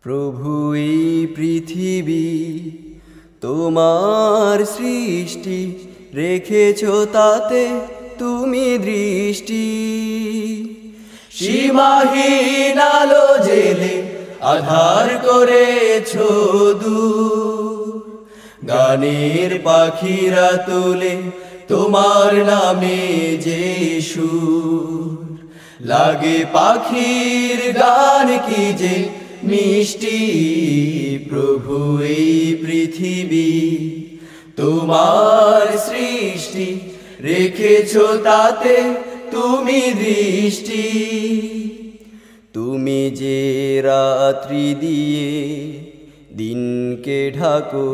প্রভু এই পৃথিবী তোমার সৃষ্টি, রেখেছ তাতে তুমি দৃষ্টি। সীমাহীন আলো জেলে আধার করেছ দূর, গানের পাখিরা তোলে তোমার নামে যে সুর। লাগে পাখির গান কি যে মিষ্টি, প্রভু এই পৃথিবী তোমার সৃষ্টি, রেখেছ তাতে তুমি দৃষ্টি। তুমি যে রাত্রি দিয়ে দিনকে ঢাকো,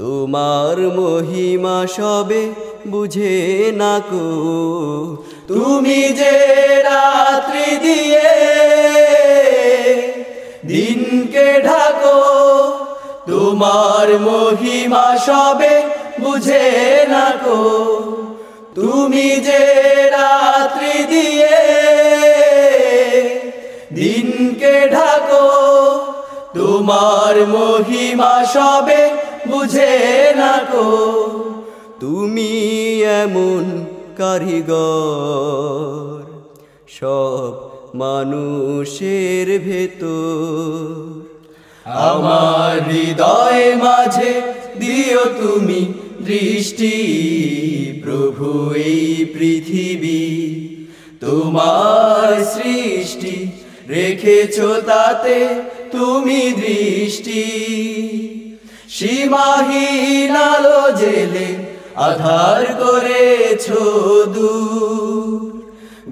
তোমার মহিমা সবে বুঝে নাকো। তুমি যে রাত্রি দিয়ে দিনকে ঢাকো, তোমার মহিমা সবে বুঝে নাকো। তুমি যে রাত্রি দিয়ে দিনকে ঢাকো, তোমার মহিমা সবে বুঝে নাকো। তুমি এমন কারিগর সব মানুষের ভেতর, আমার হৃদয় মাঝে দিও তুমি দৃষ্টি। প্রভু এই পৃথিবী তোমার সৃষ্টি, রেখেছ তাতে তুমি দৃষ্টি। সীমাহীন আলো জেলে আধার করেছ দূর,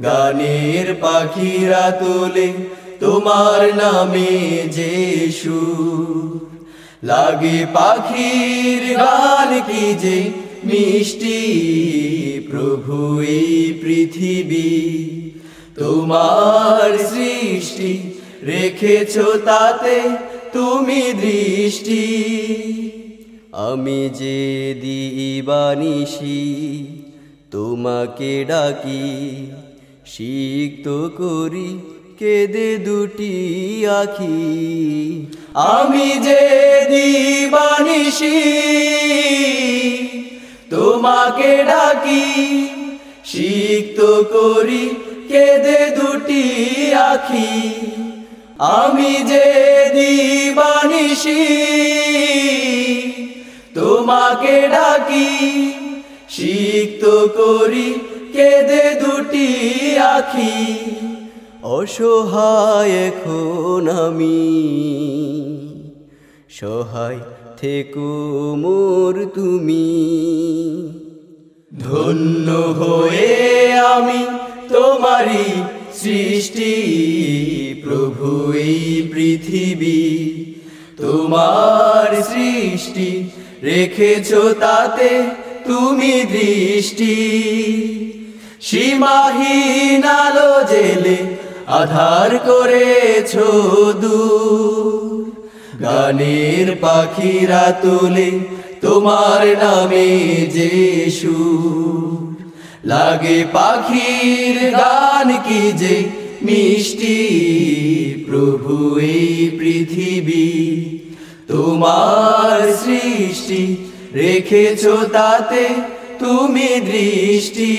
গানের পাখিরা তোলে তোমার নামে যে সুর। লাগে পাখির গান কি যে মিষ্টি, প্রভু এই পৃথিবী তোমার সৃষ্টি, রেখেছ তাতে তুমি দৃষ্টি। আমি যে দিবানিশি তোমাকে ডাকি, সিক্ত করি কেঁদে দুটি আখি। আমি যে দিবানিশি তোমাকে ডাকি, সিক্ত করি কেঁদে দুটি আখি। আমি যে দিবানিশি তোমাকে ডাকি, সিক্ত করি কেঁদে দুটি আখি। অসহায় এখন আমি, সহায় থেকো মোর তুমি। ধন্য হয়ে আমি তোমারি সৃষ্টি, প্রভু এই পৃথিবী তোমার সৃষ্টি, রেখেছ তাতে তুমি দৃষ্টি। সীমাহীন আলো জেলে আধার করেছ দূর, গানের পাখিরা তোলে তোমার নামে যে সুর। লাগে পাখির গান কি যে মিষ্টি, প্রভু এই পৃথিবী তোমার সৃষ্টি, রেখেছ তাতে তুমি দৃষ্টি।